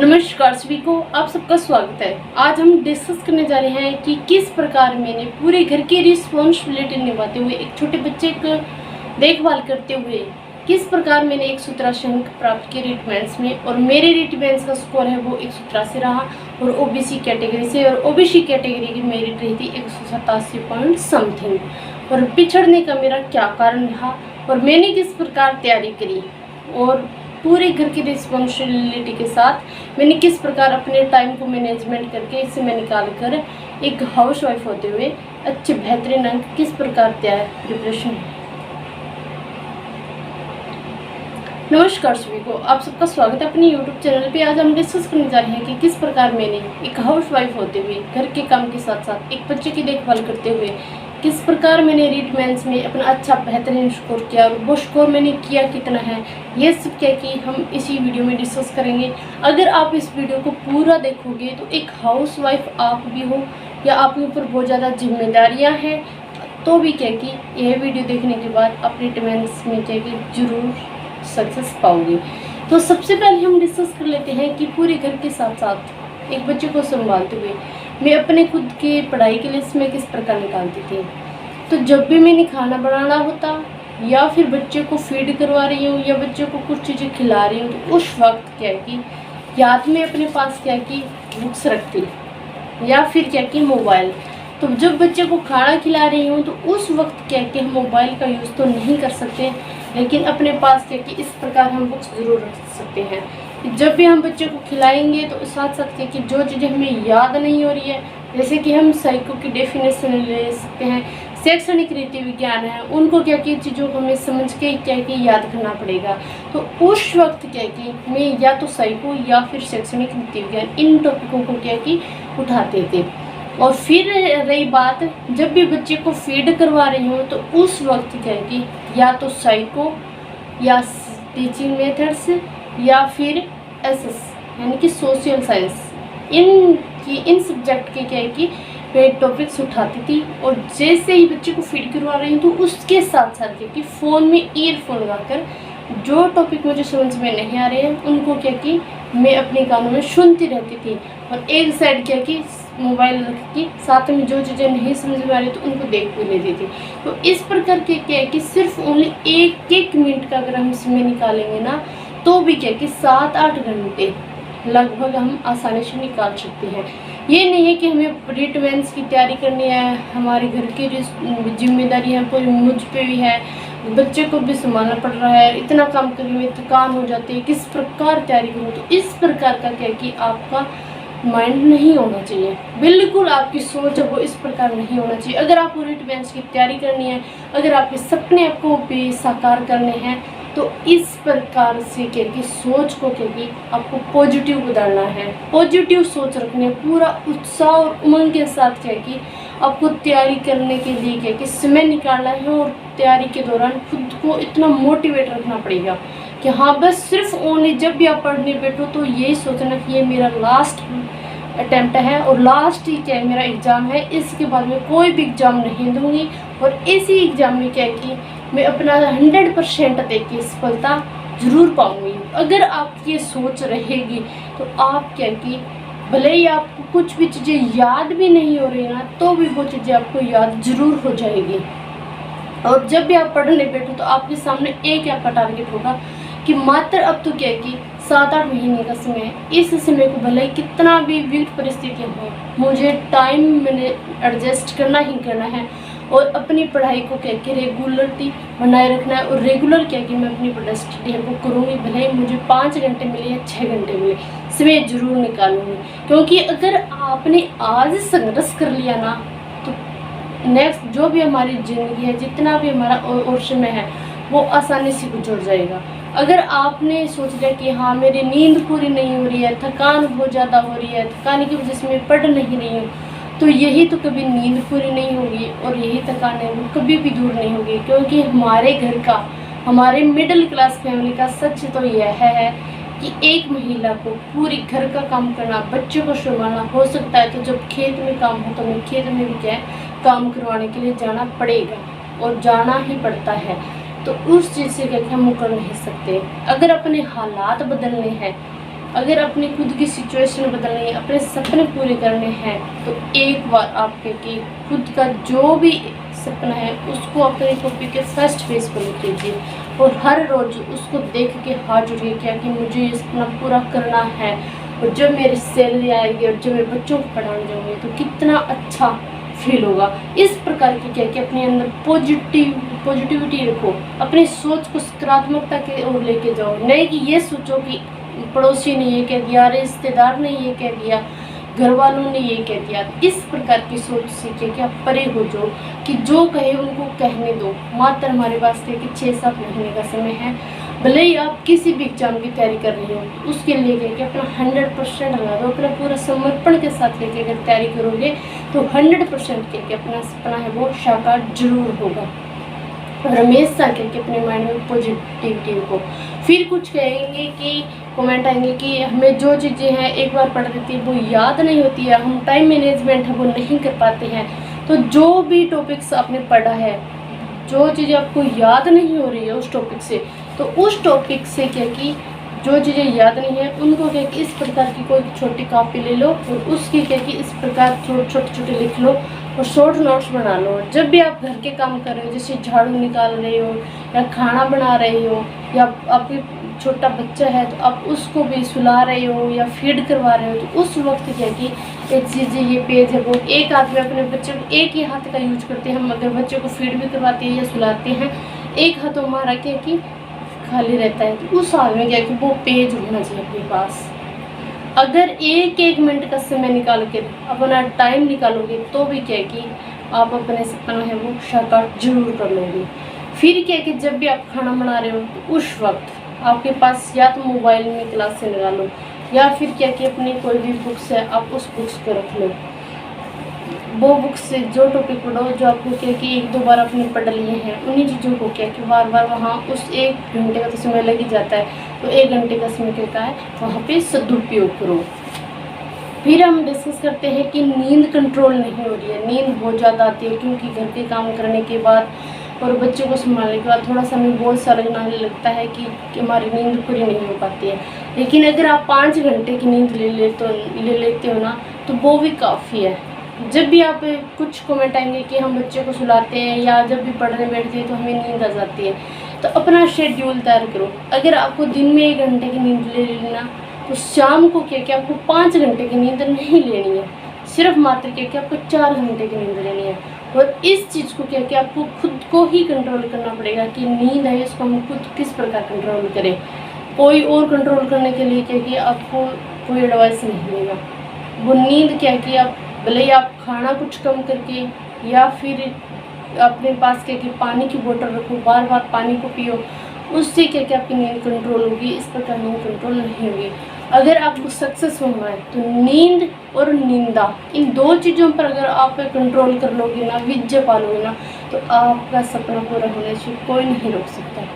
नमस्कार सभी को, आप सबका स्वागत है। आज हम डिस्कस करने जा रहे हैं कि किस प्रकार मैंने पूरे घर की रिस्पॉन्सिबिलिटी निभाते हुए एक छोटे बच्चे को देखभाल करते हुए किस प्रकार मैंने 183 अंक प्राप्त किए रीट मेंस में, और मेरे रीट मेंस का स्कोर है वो 183 रहा। और ओबीसी कैटेगरी से, और ओबीसी कैटेगरी की मेरिट रही थी 187 पॉइंट समथिंग। और पिछड़ने का मेरा क्या कारण रहा और मैंने किस प्रकार तैयारी करी, और पूरे घर की रिस्पॉन्सिबिलिटी के साथ मैंने किस प्रकार अपने टाइम को मैनेजमेंट करके इसे मैं निकाल कर एक हाउस वाइफ होते हुए अच्छे बेहतरीन अंक किस प्रकार तैयार प्रिपरेशन है। नमस्कार सभी को, आप सबका स्वागत है अपने YouTube चैनल पे। आज हम डिस्कस करने जा रहे हैं कि किस प्रकार मैंने एक हाउस वाइफ होते हुए घर के काम के साथ साथ एक बच्चे की देखभाल करते हुए किस प्रकार मैंने रीट मेंस में अपना अच्छा बेहतरीन स्कोर किया, और वो स्कोर मैंने किया कितना है, ये सब क्या कि हम इसी वीडियो में डिस्कस करेंगे। अगर आप इस वीडियो को पूरा देखोगे तो एक हाउस वाइफ आप भी हो या आपके ऊपर बहुत ज़्यादा जिम्मेदारियां हैं, तो भी क्या कि यह वीडियो देखने के बाद आप रीट मेंस में क्या कि जरूर सक्सेस पाओगे। तो सबसे पहले हम डिस्कस कर लेते हैं कि पूरे घर के साथ साथ एक बच्चे को संभालते हुए मैं अपने खुद के पढ़ाई के लिए समय किस प्रकार निकालती थी। तो जब भी मैंने खाना बनाना होता या फिर बच्चे को फीड करवा रही हूँ या बच्चे को कुछ चीज़ें खिला रही हूँ, तो उस वक्त क्या है कि याद में अपने पास क्या कि बुक्स रखती या फिर क्या कि मोबाइल। तो जब बच्चे को खाना खिला रही हूँ तो उस वक्त क्या कि हम मोबाइल का यूज़ तो नहीं कर सकते, लेकिन अपने पास क्या कि इस प्रकार हम बुक्स ज़रूर रख सकते हैं। जब भी हम बच्चे को खिलाएंगे तो साथ साथ क्या कि जो चीज़ें हमें याद नहीं हो रही है, जैसे कि हम साइको की डेफिनेशन ले सकते हैं, शैक्षणिक रीति विज्ञान है, उनको क्या कि चीज़ों को हमें समझ के क्या कि याद करना पड़ेगा। तो उस वक्त क्या कि मैं या तो साइको या फिर शैक्षणिक रीति विज्ञान इन टॉपिकों को क्या कि उठाते थे। और फिर रही बात जब भी बच्चे को फीड करवा रही हूँ तो उस वक्त क्या है कि या तो साइको या टीचिंग मेथड्स या फिर एसएस यानी कि सोशल साइंस, इन सब्जेक्ट के क्या है कि मैं टॉपिक्स उठाती थी। और जैसे ही बच्चे को फीड करवा रही हूँ तो उसके साथ साथ क्या कि फ़ोन में ईयरफोन लगाकर जो टॉपिक मुझे समझ में नहीं आ रहे हैं उनको क्या कि मैं अपने कानों में सुनती रहती थी, और एक साइड क्या कि मोबाइल रख के साथ में जो चीज़ें नहीं समझ में आ रही तो उनको देख भी लेती थी। तो इस प्रकार के क्या है कि सिर्फ ओनली एक मिनट का अगर हम इसमें निकालेंगे ना, तो भी क्या कि 7-8 घंटे लगभग हम आसानी से निकाल सकते हैं। ये नहीं है कि हमें रीट मेंस की तैयारी करनी है, हमारे घर की जिम्मेदारी है पूरी मुझ पे भी है, बच्चे को भी संभालना पड़ रहा है, इतना काम करने में थकान हो जाती है, किस प्रकार तैयारी करूँ। तो इस प्रकार का क्या कि आपका माइंड नहीं होना चाहिए, बिल्कुल आपकी सोच है वो इस प्रकार नहीं होना चाहिए। अगर आपको रीट मेंस की तैयारी करनी है, अगर आपके सपने आपको भी साकार करने हैं, तो इस प्रकार से क्या कि सोच को क्या कि आपको पॉजिटिव बदलना है, पॉजिटिव सोच रखनी है, पूरा उत्साह और उमंग के साथ क्या कि आपको तैयारी करने के लिए क्या कि समय निकालना है। और तैयारी के दौरान खुद को इतना मोटिवेट रखना पड़ेगा कि हाँ बस सिर्फ ओनली जब भी आप पढ़ने बैठो तो यही सोचना कि ये मेरा लास्ट अटैम्प्ट है और लास्ट ही क्या है मेरा एग्ज़ाम है, इसके बाद में कोई भी एग्ज़ाम नहीं दूंगी। और इसी एग्ज़ाम में क्या है कि मैं अपना 100% दे के सफलता जरूर पाऊंगी। अगर आपकी ये सोच रहेगी तो आप क्या कि भले ही आपको कुछ भी चीज़ें याद भी नहीं हो रही ना, तो भी वो चीज़ें आपको याद जरूर हो जाएगी। और जब भी आप पढ़ने बैठो तो आपके सामने एक आपका टारगेट होगा कि मात्र अब तो क्या है कि 7-8 महीने का समय है, इस समय को भले ही कितना भी विकट परिस्थितियाँ हो, मुझे टाइम मैंने एडजस्ट करना ही करना है। और अपनी पढ़ाई को क्या कि रेगुलरिटी बनाए रखना है, और रेगुलर क्या कि मैं अपनी पढ़ाई स्टडी है वो करूँगी, भले ही मुझे 5 घंटे मिले या 6 घंटे मिले, समय जरूर निकालूंगी। क्योंकि अगर आपने आज संघर्ष कर लिया ना, तो नेक्स्ट जो भी हमारी ज़िंदगी है, जितना भी हमारा और समय है, वो आसानी से गुजर जाएगा। अगर आपने सोच लिया कि हाँ मेरी नींद पूरी नहीं हो रही है, थकान बहुत ज़्यादा हो रही है, थकान की वजह से मैं पढ़ नहीं रही हूँ, तो यही तो कभी नींद पूरी नहीं होगी और यही थकान है वो कभी भी दूर नहीं होगी। क्योंकि हमारे घर का, हमारे मिडिल क्लास फैमिली का सच तो यह है कि एक महिला को पूरी घर का काम करना, बच्चों को संभालना हो सकता है, तो जब खेत में काम हो तो हमें खेत में भी क्या है काम करवाने के लिए जाना पड़ेगा और जाना ही पड़ता है। तो उस चीज़ से क्या हम मुकर नहीं सकते। अगर अपने हालात बदलने हैं अगर अपनी खुद की सिचुएशन बदलनी है, अपने सपने पूरे करने हैं, तो एक बार आपके कि खुद का जो भी सपना है उसको अपनी कॉपी के फर्स्ट पेज पर लिख लीजिए और हर रोज़ उसको देख के हाथ जोड़िए क्या कि मुझे ये सपना पूरा करना है। और जब मेरी सैलरी आएगी और जब मैं बच्चों को पढ़ाने जाऊँगी तो कितना अच्छा फील होगा। इस प्रकार की क्या कि अपने अंदर पॉजिटिविटी रखो, अपनी सोच को सकारात्मकता की ओर लेके जाओ। नहीं कि ये सोचो कि पड़ोसी ने ये कह दिया, रिश्तेदार ने ये कह दिया, घर वालों ने ये कह दिया। इस प्रकार की सोच सीखे कि आप परे हो जो कि जो कहे उनको कहने दो। मात्र हमारे पास कि 6-7 महीने का समय है, भले ही आप किसी भी एग्जाम की तैयारी कर रही हो, उसके लिए कह के अपना 100% लगा दो। अपना पूरा समर्पण के साथ लेके अगर तैयारी करोगे तो 100% कह के अपना सपना है वो साकार जरूर होगा। और हमेशा करके अपने माइंड में पॉजिटिविटी रखो। फिर कुछ कहेंगे कि कमेंट आएंगे कि हमें जो चीज़ें हैं एक बार पढ़ देती है वो याद नहीं होती है, हम टाइम मैनेजमेंट है वो नहीं कर पाते हैं। तो जो भी टॉपिक्स आपने पढ़ा है, जो चीज़ें आपको याद नहीं हो रही है उस टॉपिक से, तो उस टॉपिक से क्या कि जो चीज़ें याद नहीं है उनको क्या कि इस प्रकार की कोई छोटी कॉपी ले लो और उसकी क्या कि इस प्रकार छोटे लिख लो और शॉर्ट नोट्स बना लो। जब भी आप घर के काम कर रहे हो, जैसे झाड़ू निकाल रहे हो या खाना बना रहे हो या आपके छोटा बच्चा है तो आप उसको भी सुला रहे हो या फीड करवा रहे हो, तो उस वक्त क्या कि एक चीज़ ये पेज है वो एक हाथ में अपने बच्चे को एक ही हाथ का यूज करते हैं। हम अगर बच्चे को फीड भी करवाते हैं या सुलाते हैं, एक हाथ हमारा क्या कि खाली रहता है, तो उस हाल में क्या कि वो पेज होना चाहिए अपने पास। अगर एक मिनट का समय निकाल के अपना टाइम निकालोगे तो भी क्या कि आप अपने सपना है वो साकार जरूर कर लोगे। फिर क्या कि जब भी आप खाना बना रहे हो तो उस वक्त आपके पास या तो मोबाइल में क्लास से लगा लो या फिर क्या कि अपनी कोई भी बुक्स है आप उस बुक्स को रख लो। वो बुक्स से जो टॉपिक पढ़ो जो आपको क्या कि 1-2 बार आपने पढ़ लिए हैं, उन्हीं चीज़ों को क्या कि बार बार वहाँ उस 1 घंटे का तो समय लग ही जाता है, तो 1 घंटे का समय क्या है वहाँ पे सदुपयोग करो। फिर हम डिस्कस करते हैं कि नींद कंट्रोल नहीं हो रही है। नींद बहुत ज़्यादा आती है क्योंकि घर के काम करने के बाद और बच्चों को संभालने के बाद थोड़ा सा हमें बहुत सा लगने लगता है कि हमारी नींद पूरी नहीं हो पाती है। लेकिन अगर आप 5 घंटे की नींद ले लेते हो ना तो वो भी काफ़ी है। जब भी आप कुछ कमेंट आएंगे कि हम बच्चे को सुलाते हैं या जब भी पढ़ने बैठते हैं तो हमें नींद आ जाती है, तो अपना शेड्यूल तैयार करो। अगर आपको दिन में 1 घंटे की नींद ले लेना तो शाम को क्या कि आपको 5 घंटे की नींद नहीं लेनी है, सिर्फ मात्र क्या कि आपको 4 घंटे की नींद लेनी है। और इस चीज़ को क्या कि आपको खुद को ही कंट्रोल करना पड़ेगा कि नींद है इसको हम खुद किस प्रकार कंट्रोल करें। कोई और कंट्रोल करने के लिए क्या कि आपको कोई एडवाइस नहीं मिलेगा। वो नींद क्या कि आप भले ही आप खाना कुछ कम करके या फिर अपने पास क्या कि पानी की बोतल रखो, बार बार पानी को पियो, उससे क्या कि आपकी नींद कंट्रोल होगी। इस प्रकार नींद कंट्रोल नहीं होगी। अगर आपको सक्सेस होना है तो नींद और निंदा इन 2 चीज़ों पर अगर आप कंट्रोल कर लोगे ना, विजय पालोगे ना, तो आपका सपना पूरा होने से कोई नहीं रोक सकता।